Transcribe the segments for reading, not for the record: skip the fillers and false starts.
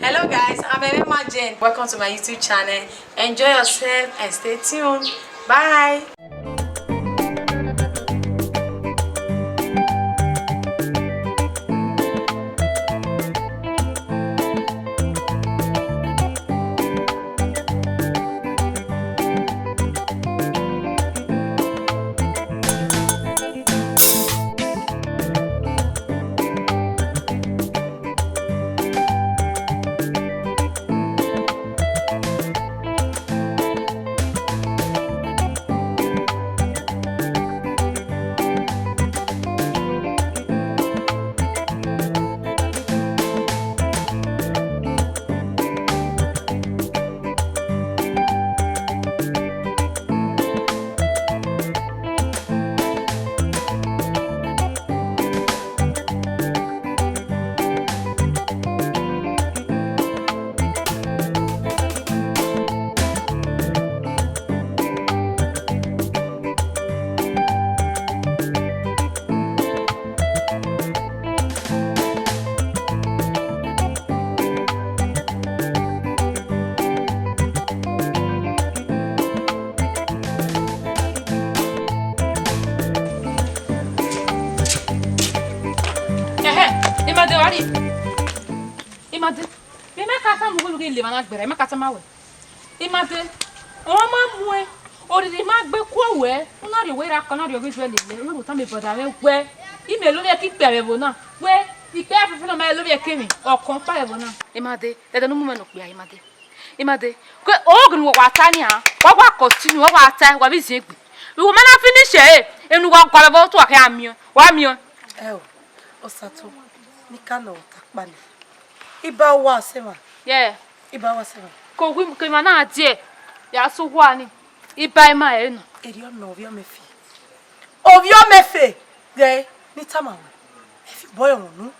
Hello guys, I'm Ehimwenma. Welcome to my YouTube channel. Enjoy yourself and stay tuned. Bye. Imade, me kata mu lu le mana gbere, me kata ma we. Imade, o ma mu e, o ri ma gbe ku we, una ri we ra kan na ri o bi le le, o ta me boda we we. Ime lo le ki pe re bo na. We, ipe afefe no ma lo bi ke mi, o kan pa re bo na. Imade, de no mu me no pe Imade. Imade, ko o gun wo wa ta ni ha, wa continue wa ta, wa bi zi gbe. We will mana finish e, enu wa kwa bo to aka ami o, wa mi o. O sato, ni kana o takpani. Iba wa sema. Yeah. Iba wa sema. Ko wi ko ma na die. Ya so hwa ni. Iba ma e no. Eri o no ovio mefe. Ovio mefe. Ge ni tamawe. Efi boy onu.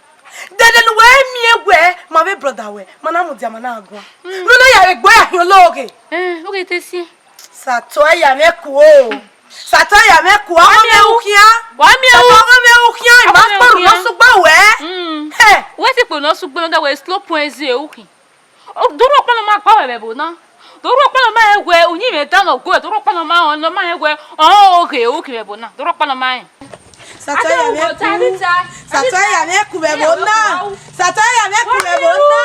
Dede no we mi egwe, ma be brother we. Mana mu dia mana agwa. No no ya egbo ahin ologe. Oge tesi. Sato ya meku o. Sato ya meku o me ukia. Wa mi e o me ukia, ma sporu no sugba we. We ti pe no sugba no da we slow point ze uki. O duro pa no ma pa we bo na. Duro pa no ma egwe onyi me da no go, duro pa no ma on no ma egwe. Oge uki me bo na. Duro pa no ma. Sato ya meku. Sato ya meku me bo na. Sato ya meku me bo na.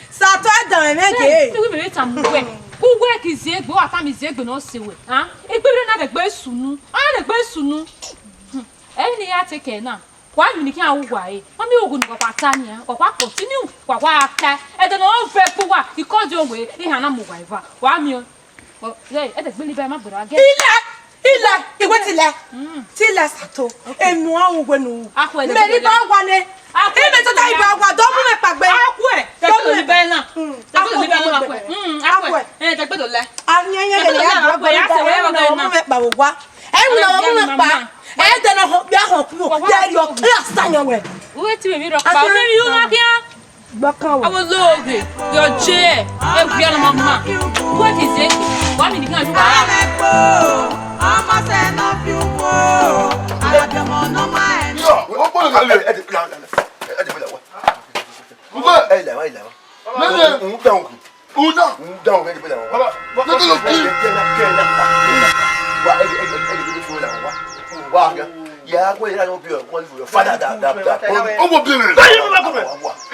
Sato da me ge. Tu me ta mu we. Ugwe ki zegbe wa ta mi zegbe no sewe han egbere na de gbe sunu a de gbe sunu ni ya take na kwa mi ki an wa e mami ogun ko pa ta ni ko pa continue kwa ata e de no fe pu wa because o we I han na mu wa iva wa mi o ye e de gbe li ba ma bura ge ila igwe tile sato enu awun gwe nu me ni ba wa ne ime to ta iba wa do mu me pagbe akwe te ko li ba na te ko li ba na akwe te gbe do le anyenye le ya do ya se we na mu me pa wo wa e wu na mu me pa e de no ho bia ho pu ya ri o ya sanyo we ti me ro pa o me yu ma kia bakan wa awologe yo je e bia na mama what is it wa mi ni kan ju ba Ama se no fi wo adamo no ma en yo o po ka le e de plan e de bela wa ngo e la wa me down down me de bela wa no to lo ki wa e fi la wa ya ko ira no bi o ko li father da o mo bi re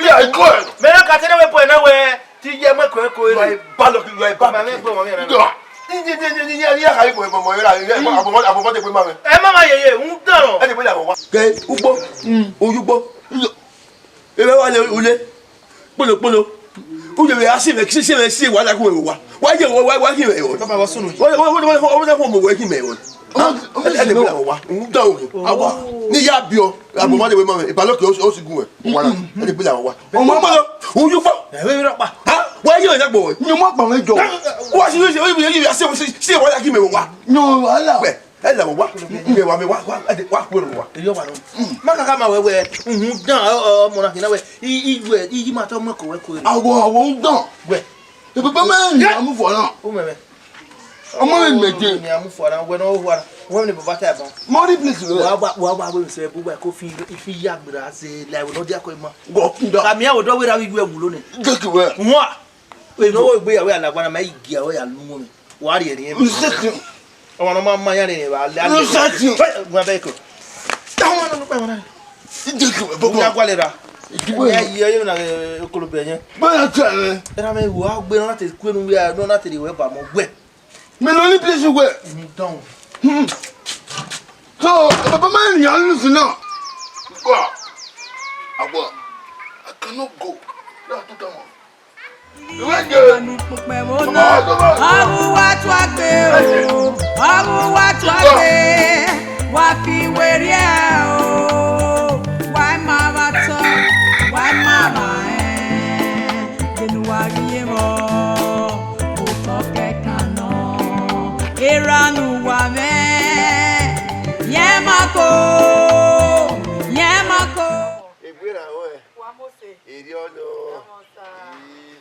ya ko me ka tene we po na we ti je mo ko ire ba lo ki ba me po mo me ni ya ka ibo mo ira abomo de pe ma me e mama yeye un dan e de bela wa ke ugbo oyugbo ebe wa le ule polo uje be asi me kisi me si wa la ko wa je wa ki me wo baba wa sunu wa ko mo we ki me wo e de bela wa un dan o awa ni ya bi o abomo de pe ma me ibalo ke o si gun e wa la e de bela wa o mo polo oyugbo e we ro pa wa je na gbo ni mo pa mejo wa si ye asi wa la ki me wo wa no ala e la wa me wa ko wa yo wa no maka ka ma wewe dan mo na kina we i ma to mo ko we ko awo dan we e pe me ni amu fo na o meme Omo meje. Ni amu for na we no ho we ni baba ta ba. Money please. Wa we say bu ba ko fi ifi ya gbera say like we no dia ko ma. Go ndo. Ka mi awo do we ra wi ewulo ni. Get we. Nwa. We no we gbe ya we alagba na ma igi ya we ya lu mi. Wa ri eri mi. Omo no ma ya ni ba la. Gwa be ko. Tawo no pa wona. Get we. Bu ya gwa le ra. Ya ye na okolo be yen. Ba ta. Era me wo agbe no láti ku enu we no láti ri we ba mo gbe. Me no ni place we. Don. So, Papa man, you listen now. Wow. I cannot go. You have to come on. You like it?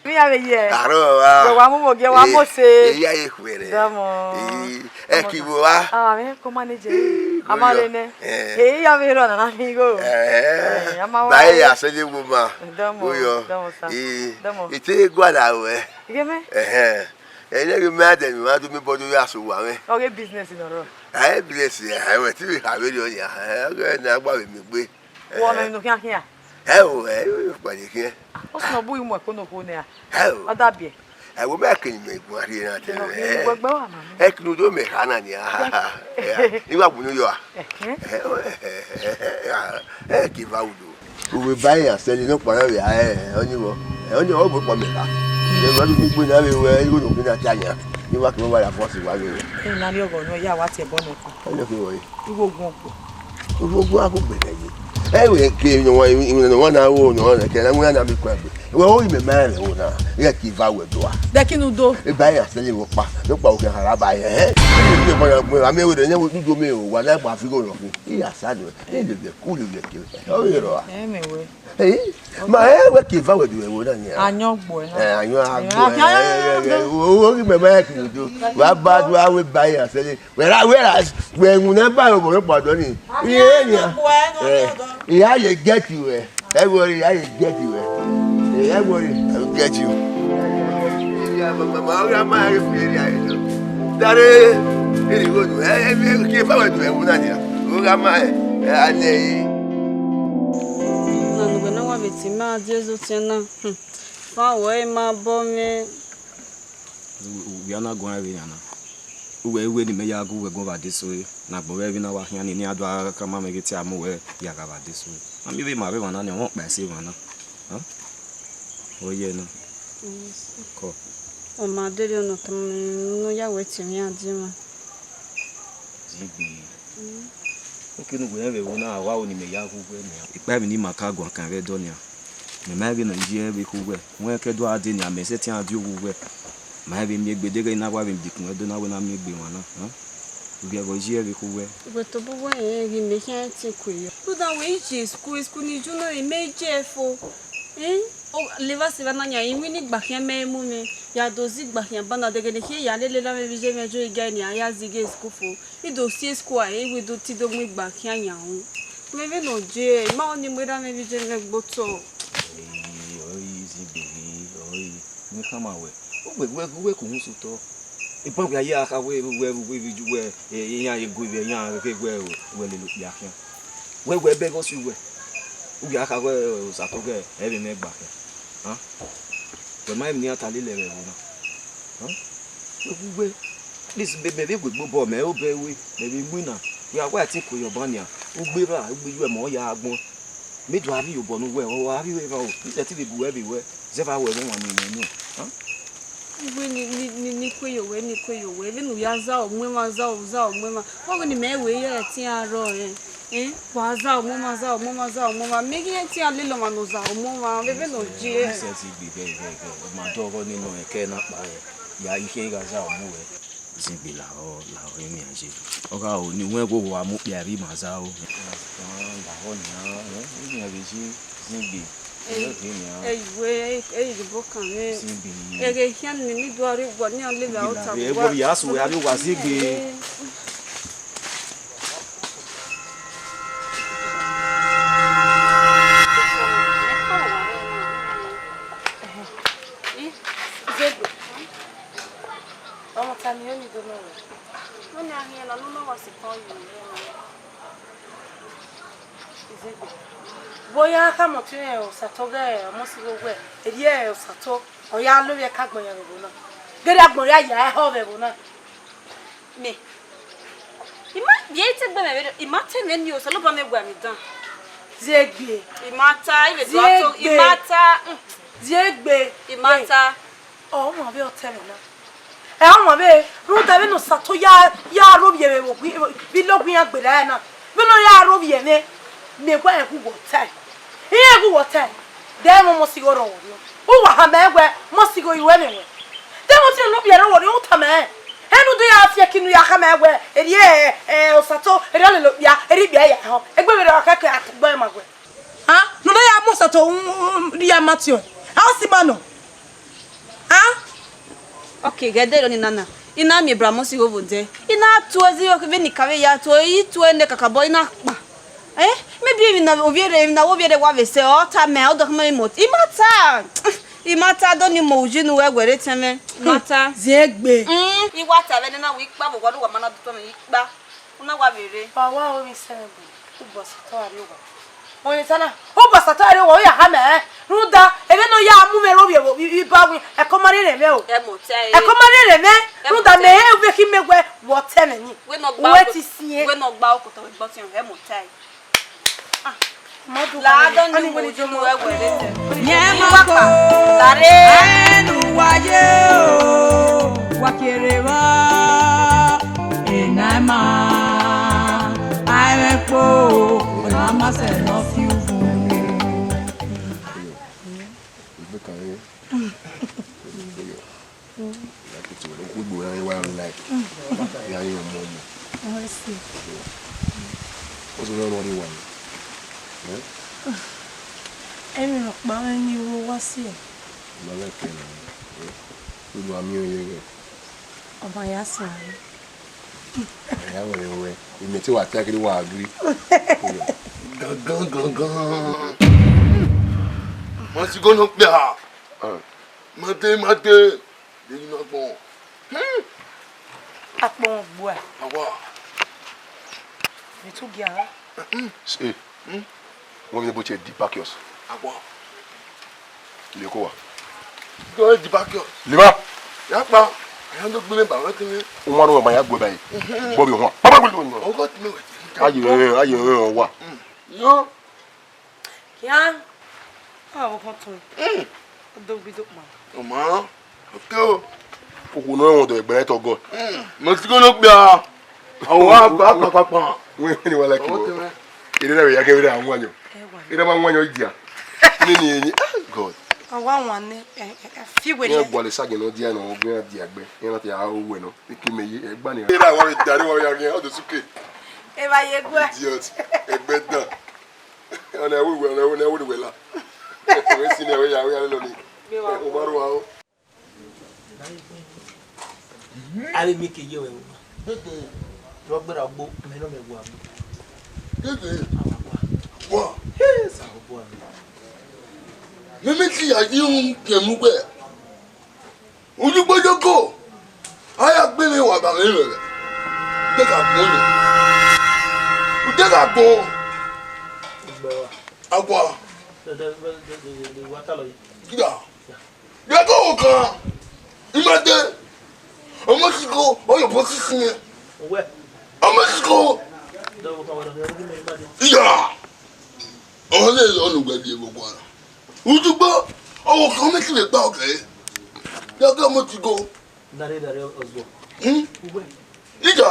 Mi aveye. Arroba. Wa mo ge wa mo se. Iya ye kwere. Damo. Ekibo wa. Ah, me ko manage. Amale ne. Ya me ro na mi go. Ba ya se le wo ma. Damo. Damo sa. Damo. Ite gwada we. Ige me? Ele ge ma de mi ma do mi bodo ya so wa me. Oge business in oro. Business ya. We ti bi ha we do ya. Na gba we mi gbe. Wo me no kian kian. Pa ni kian. O so bu imu e ko no ko ne a. Odabie. Wo me kan me gun ari na te. Gbogbo wa ma. Knu do me kana ni ni wa bunu yo a. Ki va udo. We buy and sell no pa we oni o bo po me ka. Le wa du gbo na we go no bi na tanya. Ni wa ki mo wa la force wa we. Na ni ogo no ya wa te bo no ko. Ele ki wo yi. Iwogun opo. Iwogun ako gbe ni. We ke no wa na wo no na ke na mu na bi kwa gbe. We o me ma re wo na. Ye ki va we do a. De kinu do. E buy and sell wo pa. No pa o ke haraba ye. Ni mo na mo ame we de ne wo du me o wa na pa fi go no fi. Iya sa do. E de ku le ke. O ye ro a. Me we. Ma we ki va we do e wo na ni. Anyogbo e. Anyo agbo. O ri me ma ki do. Wa ba do a we buy and sell. We ngun na ba o bo pa do ni. Iye ni a. Yeah, you get you. Everybody, I get you. Everybody, I will get you. Yeah, my that is very good. I keep our doing. Look at my Nanu wa betima Jesu tena. Fa we ma bome. We are not going away now. We ni me ya go we go ba this way na gbo we na wa hian ni ado aka ma me geti amu we ya ga ba this way am bi ma be wana ni won pa se wana oye no ko O ma dere no tam no ya we ti mi adi ma jibi o kinu go we wo na wa o ni me ya go we ni ipa mi ni maka go kan re do ni a me ma bi no ji e be ku we won ke do ade ni a me se ti adi ogu we ma be mi gbedege na wa be dikun edo na we na mi gbe wana ubi ago ji e be ku we we to bo we ri me kan ti ku yo to da we ji school ni ju no e meje fo o le va se va na nya imi ni gba kan me mu mi ya dozi gba kan bana de gele ki ya lele la me bi je mejo iga ni aya zige school fo i do si school a e we do ti do mu gba kan nya hu me be no je ma oni mo da me bi je me gbo to oyi zibi oyi ni kama we we ko husu to ipo ya ya ka we ju we yan ye go be yan ke we le lo ya kan we be go si we ubi aka we sa to ge e be me gba kan we ma ni ata le le re na we this be gbogbo bo me o be we me bi mu na ya wa ti ko yo ban ni a o gbe ra o gbe ju e mo ya agbon me do ari yo bo no we o ari we ba o ni ti be bu we be we ze fa we mo wa ni no we ni kweyowe lenu ya za omwema za omwema ogo ni mewe ye ti aro wa za omwema megi ti alelo manu za omwema bebe no je se ti bi be ma do go nínú eke na pa ya ihe ga za omwe zigbe la o mi anje oga o ni won go wa mu pi ari ma za o la o ni a ni abi ji zigbe the book and again, need to worry what you live out of. Yes, we are you was it. Boya ka mo tun e o sato ge mo si go gbe eri e o sato o ya lo ye ka gbon ya go na gere agbon ya ya ho be go na Me. Ima biete gbe me ima te me ni o so lo ba me gba mi dan. zegbe Imata ibe to ato imata zegbe imata o mo be o te me na e o mo be ru ta be no sato ya ro ye wo bi lo gun ya gbe la na bi no ya ro ye me me kwa e ku go tai e ku go tai de mo si go ro wo o wa ha me gwe mo si go iwe me we de mo ti no bi ro wo ni o ta me enu do ya afia kinu ya ka me gwe eri o sato eri le lo ya eri bia ya ho egbe me ro ka ka atugbo e ma gwe ha no ya mo sato ya matio ha o si ma no ha Okay, gedero ni nana. Ina mi bra mo si go vonde. Ina tuozi o ke ni kawe ya to yi to ende kakabo ina pa. Maybe even na obiere wa vese o ta me o do me mot. Imata do ni mo uji nu egwere teme. Mata zegbe iwa ta ve na wi pa bo wa mana do to me ipa. Una wa vere. pa wa o mi sembo u bo sato ari wa o ni sana o bo sato ari wa o ya ha me ruda ebe no ya mu me ro bi ba wi e ko mari re me o E mo te e ko mari re me ruda me e we ki megwe wo te me ni we no gba we ti sie we no gba okoto we gbo ti e mo te. madu La do ni mo uji nu egwere te. Nyemako Tare enu waye o wakerewa enama aiwepo mama se no fiu fun emi ro pa ni wo wa si e oba ya sa ya we imeti wa takiri wa agree gan mo si go no pe ha mate de you not born apon gbo a awa ni tu gia see wọ́n mi bó ṣe dipakios Agwa. ilé kó wa Go di back yo. lima Ya pa. Ya ndo gbe me ba wa kini. wọ́n ro ma ya gbe báyìí bo bi wọ́n baba gbe lo O go ti me we. aye wa Yo. ya ah wo kan tun do bi do pa O ma. Okay o. oku no wọ́n do egbe to god Mo ti go no pe a. Awo agba papa. we ni wala ki O ti bo me. ire na we ya ke we àwọn anyo ire ma wanyo dia ni god awa wan ni fi we ni ni bo le sage no dia no gbe dia gbe yin ti a owe no ki me yi egba ni ire àwọn dari wọ́n ya gen o do suke e ba ye gwa idiot egbe dan ona we we la we si ni we ya lo ni o maru wa o Ale mi ke ye we. Ro gbera gbo me no me gbo am. wa Sa gbo am. mímí tí àyíhun kẹmú pẹ ojúgbọjọkọ àyà gbẹmí wà bàmí rẹ dẹka gbọn ni dẹka gbọn Gbewa. àgbà De wa ta lo yi. yà yàtọ̀ ọ̀kan ìmọ̀dé ọmọ síkò ọyọ̀ bọ́ sísìn yẹn We. ọmọ síkò Do ko wa do me ba de. yà ọmọ lè lọ olùgbẹ̀dì gbogbo ara ojúgbọ ọwọ́ kan méjì lè gbà ọ̀kẹ́ yàtọ̀ ọmọ síkò Dare ozbo. We. ìjà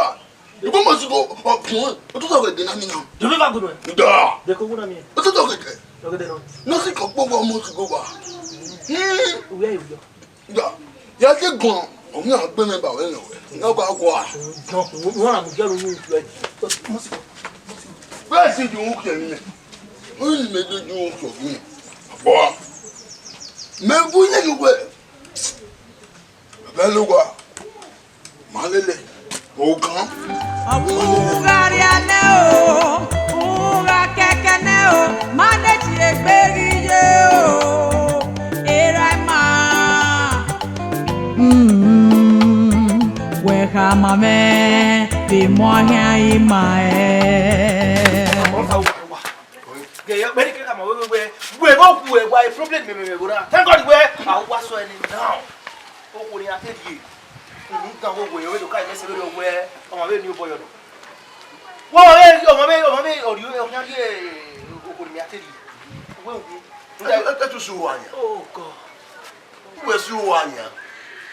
ìbọn mọ̀ síkò ọ̀kùnrin ọtútù ọ̀gẹ̀dẹ̀ náà nínú Do me ba go no. ìjà De ko guna mi. ọtútù ọ̀gẹ̀dẹ̀ Do de no. nọ́ọ̀sì kan gbogbo ọmọ síkò wà We ayi yo. ìjà yàtọ̀ gan òun náà gbé mẹ́bà wẹ́n lọ́wẹ́ lọ́gbà wà No, wọ́n am gẹ́rù ní ìfẹ́. bẹ́ẹ̀ sì ju òun kẹ̀ nílẹ̀ ó yìí méjì ju òun sọ̀ fún Boy. Men vous n'êtes pas. Ben le quoi. Malele. Au grand. Amugarianeo, uga kekeneo, manechi egberiyeo, eraima. Weha mame, bi moya imae. America come we go why problem me thank God where I was so any now. Oh, we are telling you. You can go where you can mess with where on my new boy. Well, or you have not Let us one. Oh God. Who is you one?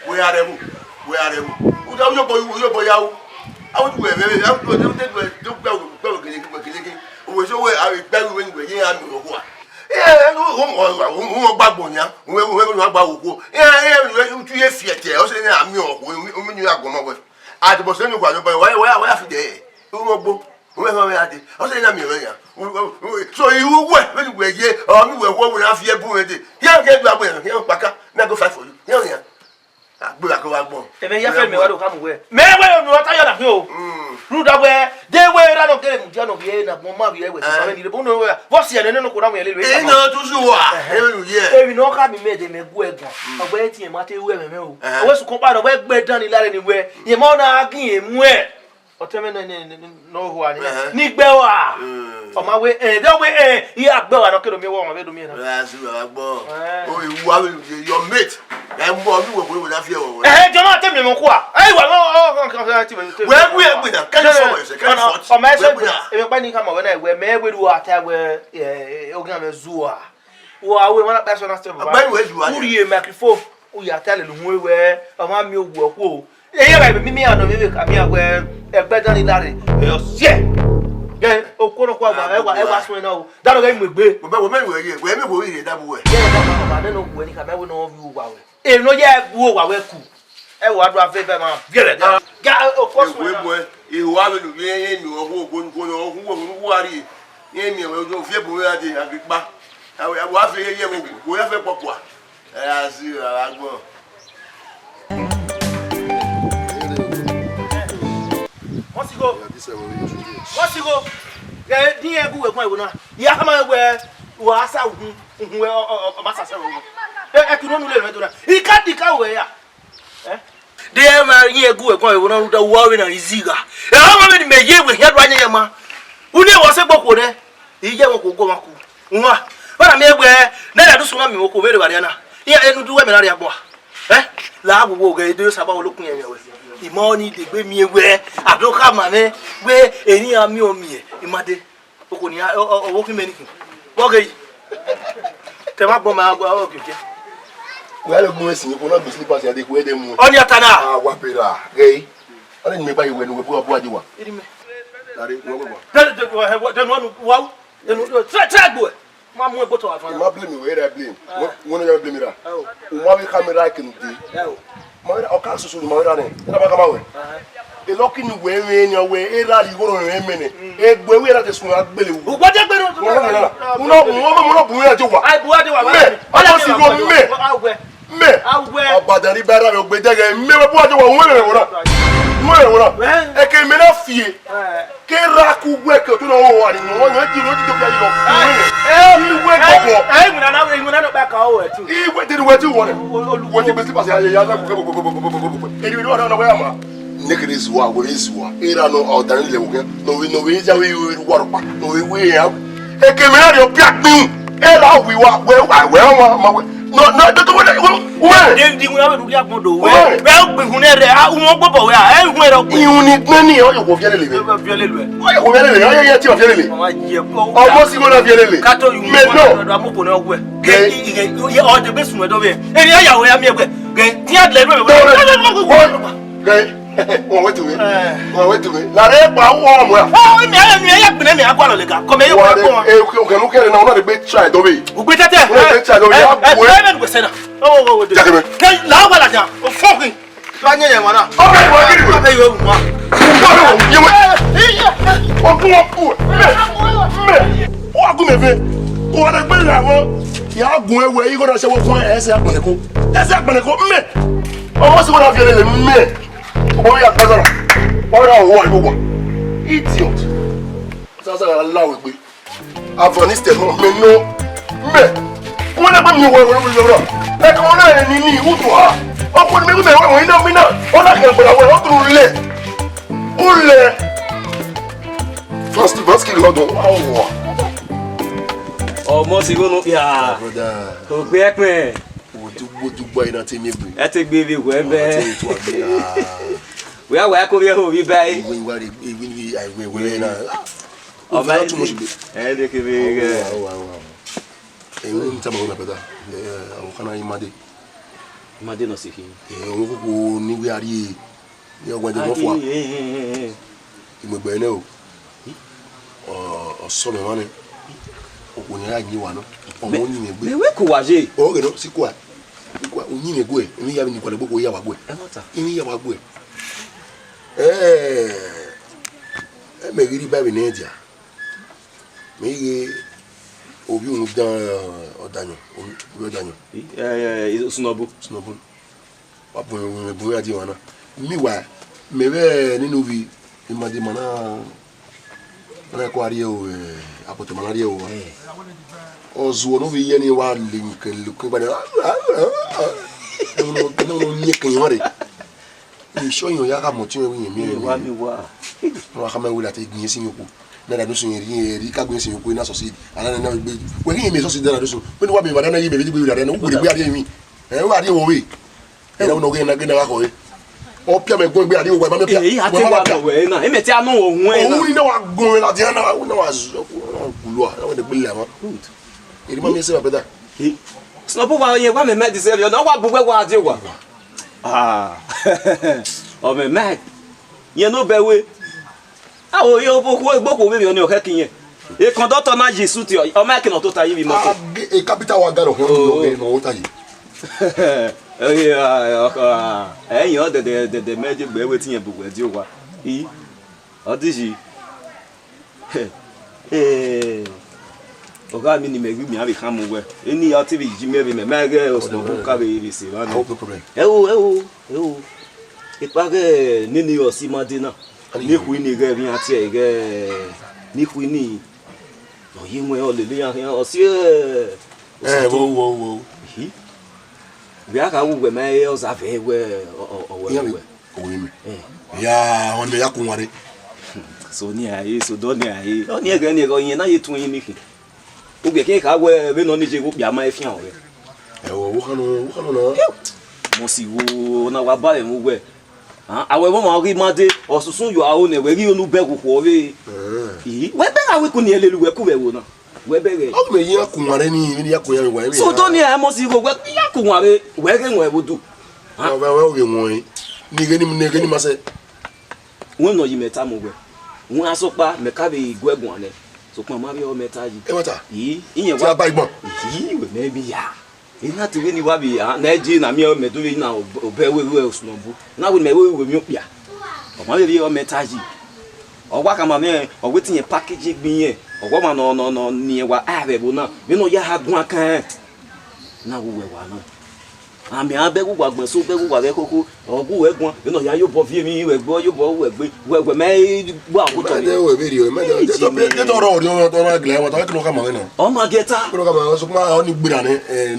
Where are them? Where are them? Who are your boy out? I would wear very don't was away. I will tell you when we're here. Yeah, who babonia, whoever about who. Yeah, you 2 years yet. I was in a meal when you are going away. I was saying, why are they? Whoever I did, I was in a million. So you went when you were here, or you were what we have here. Here, get back when you back up, never fight for you. Yeah. Black or one. If you have me, I don't come away. May I know what I am here? Rude away, they were out of them, John of Vienna, Mama, what's the end of the little bit? No coming made them a web, a waiting, Matthew, I was to compare a web bed done in anywhere. Your mother again, where? Or tell me no one. Nick Bella. On my way, don't wait, yeah, Bella, I don't kill me one of me. That's your mate. And what you will have your. Eh, do not tell me, Moqua. I will where we are with a kind of my son. If I come over there, where may we do at where Ogam Zua. Who I will not pass on us. Who you microphone? We are telling who where a man will work. Who? Yeah, me, I know maybe come here where a better than Larry. Yeah. Yeah, oh, Konoqua, I was now. That game will be. But when we were here, that way. I don't know when he come out of you. Eh, no, yeah, who are cool. I would rather them get it. Of course, you haven't been who are you? Name me, will do February and Big Back. I was here, we have a papa. I see, I go. What's you go? What's you go? Dear, who are my winner? Yama, where was out where a master. I could not live. He can't take away. Dear Maria, go on the warrior and Ziga. How many may you with head right near ma? Who never was a book with it? He never could go. But I may wear, then I do swim with Variana. Here, I do women are boy. Love will go do about looking at you. The money they bring me where I don't have money, where any army on me. In my day, Okonia or walking many. Okay. Tell my bomb, okay. Well, I'm going to see you not be sleepers at the way they move. On your tana, Wapira, gay. I didn't make you when we put up what you want. Then one, wow, then try boy. Mamma, what I I'm not blaming where I blame. One of your blame. Oh, one coming right in the mother or council, mother, never come away. The locking way in your way, a rally go on a minute. Where we are at the small belly. What I but the river will be there. Never bought I came in a fee. Keraku work to know what you want to play. I'm not back out. He went to what you wanted. What you must pass. You don't know where Nick is what is what. He don't know how to live. No, we know we will work. No, we have. I came out of black moon. And how we walk well. No, don't go there. Where? They will have to be able to well, we won't have I won't go away. I will need money or you will get a living. I will get a living. Almost you will have your living. Cato, you may know. I'm open away. You are the best one of it. And I am here. Gay. Wait to me. Wait to me. La repa warm. Oh, me I been me agwa le ka. Come here. Can look at now not the big child of it. We better tell. We child of it. We say na. Oh, can la wala ja. Oh fucking. La nya ma na. Okay, we get it. Hey you ma. You. Oh, come on. Me. Oh, come here. O na gbe na wo. Ya gun ewe yi go na se wo fun ese agboneko. Ese agboneko mme. O mo si go na fi ele mme. O ya pazara. O ra wo iwo. Idiot. Sasa la lawe gbe. Afoniste mo me no. Mme. Wọ́n lè bá mi wọ ìwọ̀n lọ́rọ̀ ẹ̀ka wọn náà ní ní ìwúdù ha ọkùnrin mi gbé ìwọ̀n iná mi náà wọ́n náà kẹ̀kẹ́ pẹ̀lú àwọn ọ̀tún lẹ̀ ó lẹ̀ fásitì lọ́dún ọ̀wọ̀. Ọmọ sì ronú yà kò gbé ẹ̀pẹ̀. Ojú gbọ́ iná tí mi gbé. Ẹ ti gbé mi wẹ́ bẹ́ẹ̀. Wíwá kó rí ẹ̀hún rí báyìí. Ìwé náà. Ọba ẹ̀ ẹ̀ kiri rẹ̀. Ewu nta ma wo peta àwọn kana imade no se kin wọ́n koko ni we ari ni ogbon de mo fo imogbe ne o so me wani o ni ra ni wa no o mo ni me gbe we ko wa je o re no si ko o ni me go mi ya ni ko le gbogbo ya wa go mi ya wa go me ri ba bi ne dia me ye obi unu dan odanyo Snobu papo me bo ya di wana mi wa me be nínú bi imade mana ko ari o apote mana ari o ozo no bi ye ni wa linken lu ba no ni kan yore ni so yan ya ka mo ti wi mi wa no ka ma wi la te gbin si mi ko na do sun ri ka gbin si mi ko na so si ala na gbe we yin mi so si na do sun we ni wa bi ba na yi be bi gbe wi na wo gbe ari mi wa ari wo we era uno ge na ga ko e o pia me gun gbe ari wo ba me pia ati wa no we na e me ti anu ohun e na ohun ni na wa gun la ti na wa zo gulu a na we de gbe le ma good eri ma mi se ba beta Snobu wa ye wa me me di se na wa bu gbe wa adi wa o me me ye no be we awo yo bo ko gboko we ni o ke kin ye e conductor na Jesu ti o ma kin o to ta yi bi moto e capital wa garo ko no ta yi ẹ̀yin de méjì gbé ewé tí yẹn bùkún ẹ̀ tí ó wá yìí ọdún yìí ọ̀gá mi ni mẹ̀gbí mi àbí kàn mú wẹ̀ ẹni ọtí bí jí mẹ́rin mẹ́rẹ́ ọ̀sùn ọ̀bùn kábẹ̀ ìrì sí lánàá ẹ wo ìparẹ́ nínú ọ̀sí mọ́dé náà níhu ní rẹ̀ rí àti ẹ̀rẹ́ níhu ní ọ̀yẹ́ wọn ọ̀lẹ́lẹ́ ọ̀sí wo we aka we me o za ve we o mi ya won me ya kunware so ni aye so do ni aye o ni ege ni ego yin na ye tun yin ni ki o gbe ke ka we be no ni je go bia ma e fian o re wo kanu na mo si wo na wa ba e mu we awe mo ma ri made osusun yo awo ne we ri onu be kuko re we be ka we ku ni elelu we ku we wo na we bere o me yin kunware ni ya kunyan wa mi so to ni e mo si go we ya kunware we ke nwe budu we o ge won ni ge ni ma se won no yi meta mo we won asopa me ka be igwegun ane so pon ma bi o meta yi e mata yi iyen wa ba igbon yi we me bi ya ina ti we ni wa bi na ji na mi o me do we na obe we Snobu na we me we mi opia o ma bi o meta yi o wa ka ma me o we tin ye package gbin ye ọgbọ́n ma nọ ní ẹwà ààrẹ̀bò náà nínú yá agún akán náà wúwẹ̀ wà náà àmì abẹ́gùgbà gbọ̀n só bẹ́gùgbà rẹ̀ kókó ọgbọ́n ẹ̀gbọ́n nínú yá yóò bọ́ fí mi ẹ̀gbọ́ yóò bọ́ wẹ̀gbẹ́ wẹ̀gbẹ́ mẹ́gbọ́ àkótọ́ rẹ̀ ọmọ gẹta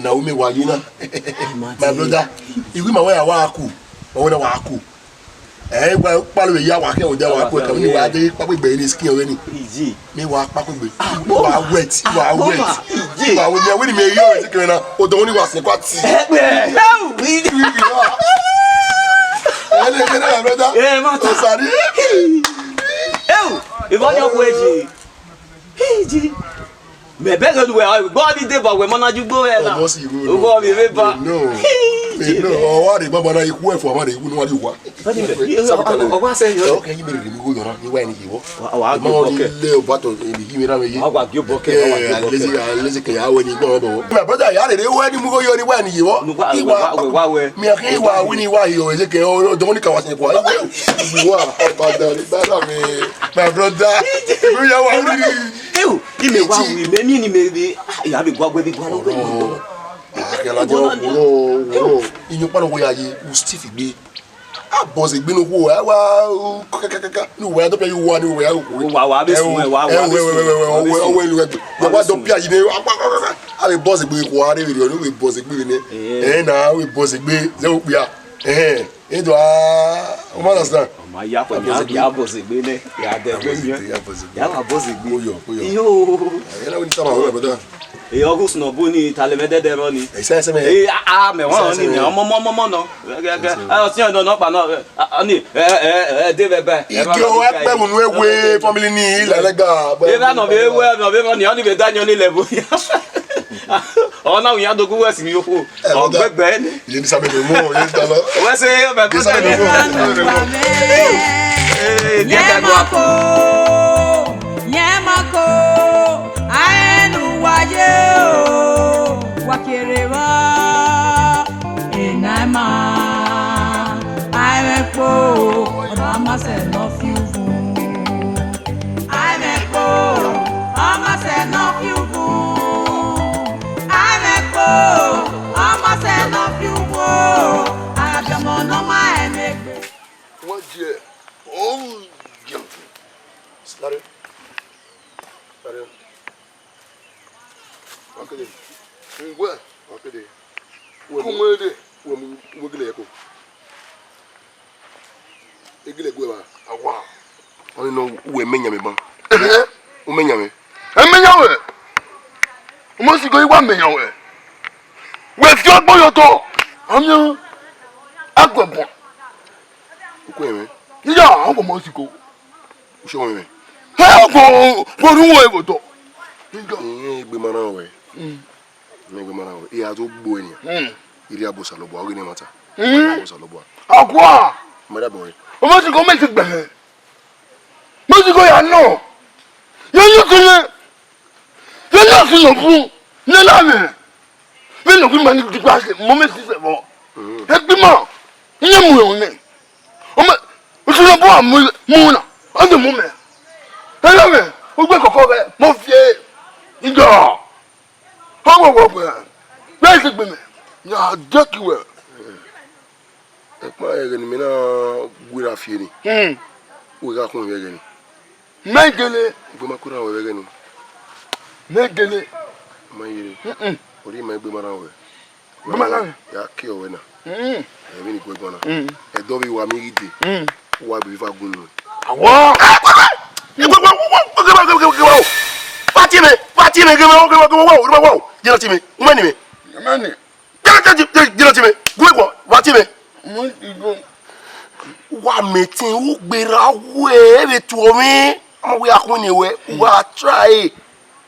Naomi wà yí náà my brother ìwé màá wáyà wá kù ọwọ́ náà wà kù gba palo ya wa ke o ja wa ko kan ni wa de papegbe ni skin we ni iji mi wa papegbe wa wet wa we ni me yo ti kire na o don ni wa sin kwa ti ele kere brother mata sari ìbọn yo ko eji iji me be go we go di dey ba we manaju gbo e na o go mi be ba che. No, what the baba na iku e for ma de iku no wa de wa. O wa se yo. Okay, you be mi go yoro ni wa ni iwo. Wa go boke. Le o bato ni hi mi ra me yi. Wa gbe boke, wa gbe boke. Lezi ke ya we ni gbo bo. My brother ya de we ni mu go yo ni wa ni iwo. Wa we. Mi ake wa we ni wa yo eze ke o don ni ka wa sin ko. Wa ba da ri ba da me. My brother. Mi ya wa ni. Eu, ime wa we me ni me bi. Ya bi gwa gbe bi gwa lo. Akela jo no. Inyo pa no wo ya yi, u stiff gbe. A boss gbe no wo wa kaka no we do pe you wa ni we ya ko. Wa be sun wa we lu gbe. Ya wa do pe yi ni a be boss gbe ko wa re we no we boss gbe ni. Na we boss gbe ze o pe ya. Do o ma understand. Ma ya ko ya boss gbe ne. Ya de gbe ya wa boss gbe. Oyo. Yo. Ya na we ni sama we brother. E August no boni talemede de ro ni. Se me. Me won ni mo no. Ah si no pa no. Ani de bebe. Igi o pe mu nu ewe family ni ile lega. E ba no be we no be ni oni be danyo ni level. Ona uya dogu we si mi yo fo. O gbegbe ni. Ile ni sabe mo, ile ta lo. We se yo be ko se ni. Yemako aenu waje o wakerewa enama aimepo mama se no fiuvu aimepo mama se no fiuvu aimepo mama se no fiuvu agamo no ma emegbe Waje oh jam Stare Akede. Ngwe. Akede. Kumwede. Wegile yako. Egile gwe ba. Awa. Oni no we menya me ban. O menya me. Menya we. O mo si go igwa menya we. We fi ogbo yo to. Amyo. Agbon. Ko eme. Iya, o mo si go. O se me. Ha go. Boru we go to. Igbe mara we. Nego mara we. E azo gbo eniyan. Iri abosa lo bo, o ni mata. Abosa lo bo. Akwa. Mara boy. O mo ti go me ti gbe. Mo ti go ya no. Yo kile. Yo si no fun. Ne la me. Me no fun ma ni ti pa se. Mo me ti se bo. E gbe mo. Nye mu yo ni. O me o ti lo bo amu na. O de mu me. E la me. O gbe koko re. Mo fie. Ijo. How go go? Where is me? Ya joke we. E pa e ni me na gura fie ni. O ga kun we ni. Megele. Gbe ma kura we ni. Megele. Ma yiri. Ori ma gbe mara we. Gbe mara. Ya ki o we na. E mi ni gbe gona. E do bi wa mi ride. Wa bi fa gunu. Awo. Fatime, go. Jira time. Umani me. Umani. Jira time. Go. Fatime. Go. Wa meeting u gbera we be to me. We akuni we. Wa try.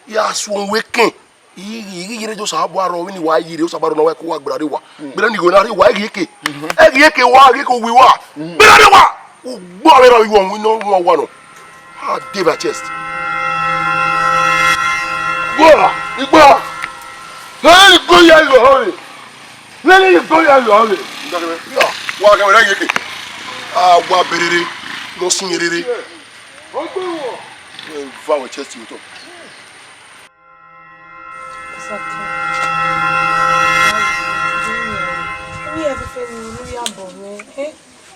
Ya sun wekin. Yiri jo sa bo aro ni wa yiri o sa baro na wa ko wa gbera re wa. Gbera ni go na re wa yeke. Yeke wa yeke wi wa. Gbera re wa. U gbo re ra wi won we no wa no. Ah, dey by chest. Igbo. Hey, go ya yo hore. Let it go ya yo hore. Wa ga we yeke. Ah, wa berere. No sinyerere. Ogbo. Va we chest you to. We everything we are born. Eh?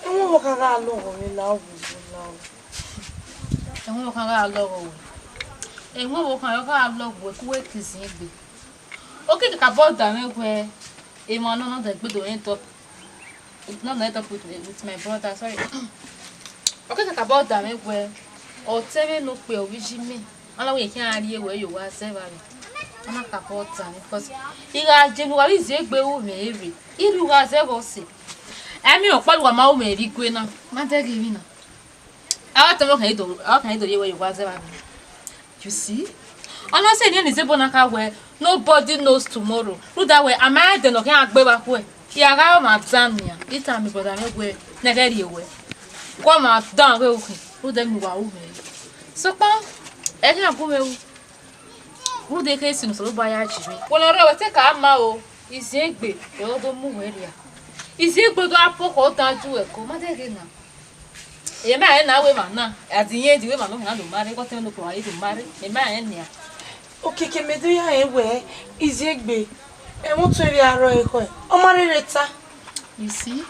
And what can I love me love you? And what can I love? And what can I love with work is in it? Okay, the cupboard down where a man not the good end up. Not let up with my brother, sorry. Okay, the cupboard down where or 7 no pay which me. All we can't hear where you were 7. I'm a cupboard down because he got January Zegbe maybe. If you guys ever see. I mean, what was my maybe queen of Mother Givina. I can't do where you was ever. You see? I'm not saying any Zebonaka where nobody knows tomorrow. Who that way? Am I the no can't go back way? Ya ga ma zamia. Ita mi boda me gwe na ga riwe. Kwa ma dan we uki. U de mi wa u me. So pa e ki na ku me u. U de ke sinu so ba ya jiri. Wona re we te ka ma o. Isi egbe e o do mu we ria. Isi egbe do apoko dan ju e ko ma de ke na. E ma na we ma na. Adinye di we ma no na do mare ko te no ko ayi do mare. E ma en nia. Okeke medu ya ewe isi egbe. E mo tun ri aro eko e. O ma rere ta. You see?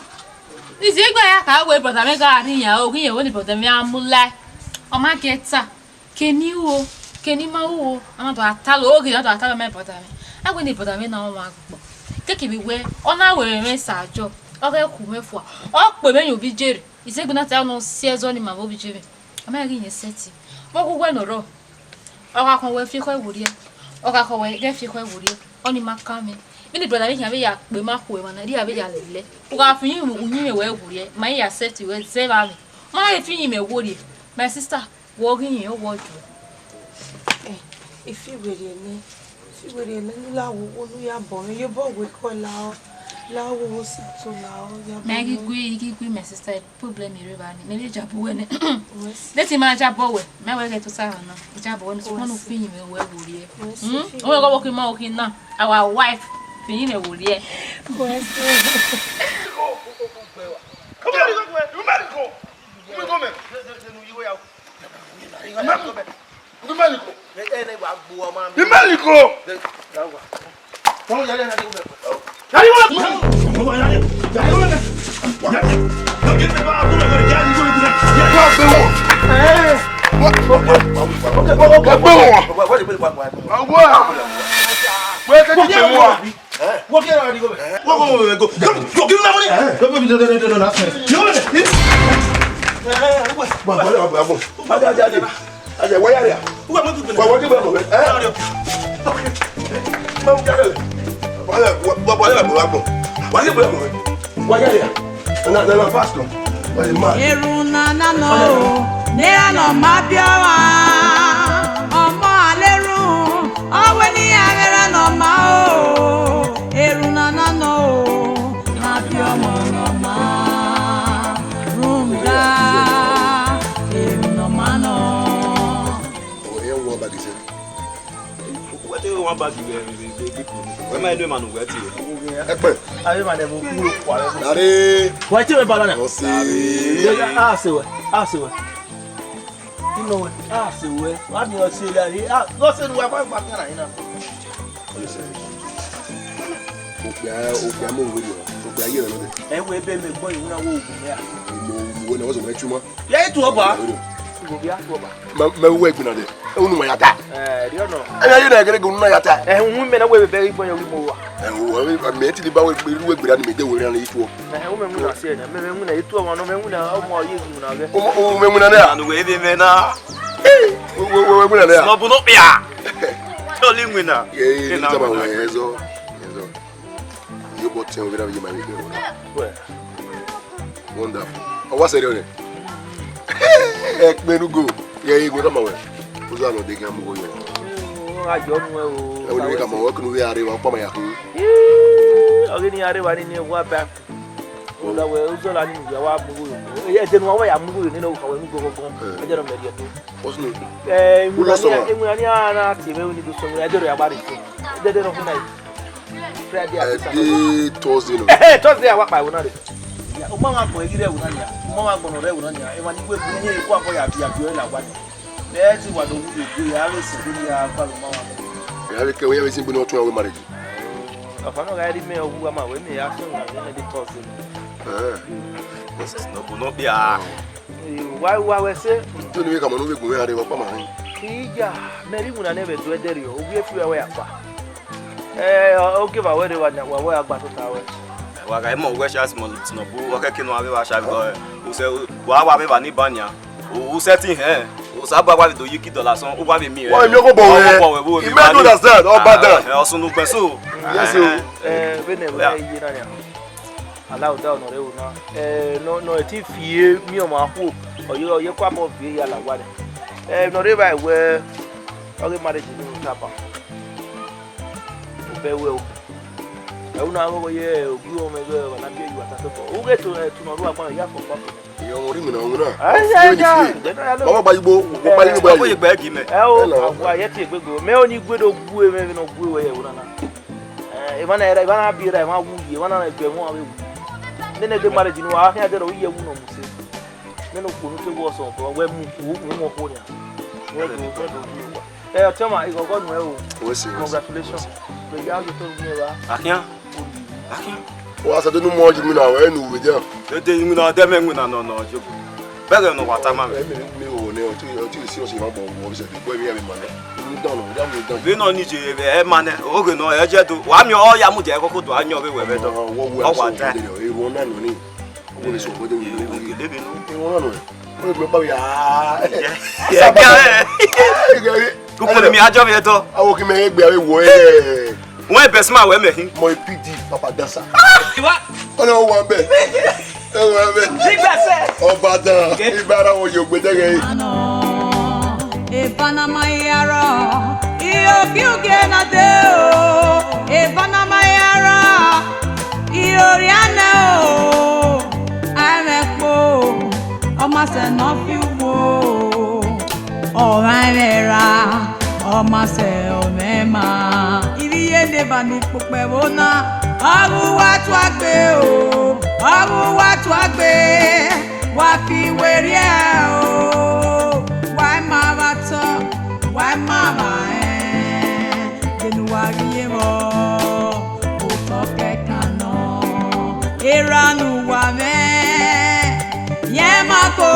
Isi egbe ya ka we brother me ga ri yan o kin ye wo ni brother me amula. O ma geta. Keni wo, keni ma wo. Ama do atalo o kin do atalo me brother me. Agwe ni brother me na o ma gbo. Keke bi we, o na we me sajo. O ga ku me fo. O pe me yin obi jere. Isi egbe na ta no si ezo ni ma bo bi jere. Ama ri yin seti. Mo ku gwe no ro. O ga kon we fi ko ewuri e. O ga ko we ge fi ko ewuri e. Oni makame. Mini brother me yabe ya pe ma ko e mana ri yabe ya lele. O ga fi yin unyi we ewuri e. Ma ya set we se ba mi. Ma e fi yin me wori. My sister, wo yin yin o wo ju. If you were in la wo nu ya bo mi yo bo we ko la wo si to la o ya bo. Maggie gwe my sister problem mi re ba ni. Me jabo we ne. Leti ma jabo we. Me we get to sa na. Jabo we so no fi yin me we ewuri e. O go wo ki ma o ki na. Our wife fi yin me ewuri e. Come on, you marry go. You go me. You marry go. You marry go. Eruna nano, nera no mabiowa. Omo aleru, owe ni agera no mao. Eruna nano, mabiomo no ma. Runga, eruna mano. What do you want back here? Where am I doing, man? Where are you? Ayi ma ne mo ku kwa le. Are. Wa ti me bala na. Osi. Asewe. You know asewe. Wa ni o se la ri. Go se wa pa pa kana ina. Ogbia mo wo yo. Ogbia ye no de. E we be me gbo yi na wo ogun ya. Wo na wo so mo tuma. Ya itu oba. Go bia to oba. Me wo egbina de. E unu ma yata. Dio no. E ya na gere go na yata. Hu me na we be gbo ya wi mo wa. Me ti di ba we egbira ni me de wo ran yi tuo. Hu me mu na se na. Me mu na itu wa no me mu na o mo ye gu na ge. O me mu na na. And we be me na. We mu na na. No bu no bia. Toli ngwina. Ye ni tama we ezo. You bought 10 over you my baby. Wonderful. Oh, what's it on it? Menu go. Yeah, you go to my way. Who's on the game? I don't know. I will come work with Ariwa for my yahoo. Again, Ariwa in your work back. Well, I will also learn your work. Yes, in one way, I'm moving, you know, how we go home. I don't know. What's new? Muliana, TV, we do some other about it. They don't know. Thursday. Thursday, I walk by one of it. Mama, for a year, Mama, for a revenue, and when you will be here, what boy, I'll be a girl. That's what we have is we have seen no 12 marriage. I found a guy email who am I with me after I did Thursday. This is not be a. Why was it? Don't you come on over where they were coming? Yeah, Mary would never do a dairy, or we have few away. I'll give away the one that we're about to tower. Well, I'm more wish as Molubu, what can I shall go? Who say, Wow, I have any banya? Who set in here? Who's about to you keep the last one? Who have me? Why, you go, you may do that, all bad. I also look so. Yes, whenever allow down or no, if you, me or my hope, or you're quite of the yellow one. Not ever where all the marriage is in Kappa. Very well. una go ye ogu me go na bia you atase for. Who get to no ru agba ya for papa. Yo ori mi na nguna. Baba ba yibo, ba yibo ba. Ko ye gba gi me. O agba ye ti gbegbo. Me oni gbedo gu me no gu we ye una na. Ivana bira ma wu ye wana na gbe mo awu. Nene de marriage no a hia de ro ye wu no mu se. Me no ko no te wo so ko we mu mo ko nya. We do. Chama, igual God no. Congratulations. Obrigado todo mundo lá. Akia. O asa do no mod mi na we no we dia. Eu tenho no de me nguna no jogo. Pega no wata ma. Me o ne o ti si o si ma bo o bi se de boy mi ma ne. Ni don no, we don. We no ni je e ma ne. Oge no e je do. Wa mi o ya mu je kokko do anyo be we be do. O wa ta. E wo na no ni. O le so bo de mi. E wo na no. O gbe pa ya. Ya ga. Kuko mi ajo me to. Awo ki me gbe awe wo e. Wọ́n bẹ̀ símà wẹ́ mẹ́hìn. Mo PD papa dansa. Ìwà. Ọ̀nà wà bẹ̀. Ẹ wà bẹ̀. Nígbàsẹ̀. Ọba dán. Ìbára wọn yóò gbé dẹ́gẹ̀ yìí. Ìbánamayara, ìyókìókè náà dé o. Ìbánamayara, ìyórí àná o. Àìmẹ̀pọ̀, ọmọ sẹ̀nà fi wò. Ọ̀rọ̀ àìmẹ̀ra, ọmọ sẹ̀ ọ̀mẹ́mà. Iriye bani pope wona aruwa tu agbe o aruwa tu agbe wa fi were o why mama to why mama denu wariye mo o to kekano eranu wa me ye mako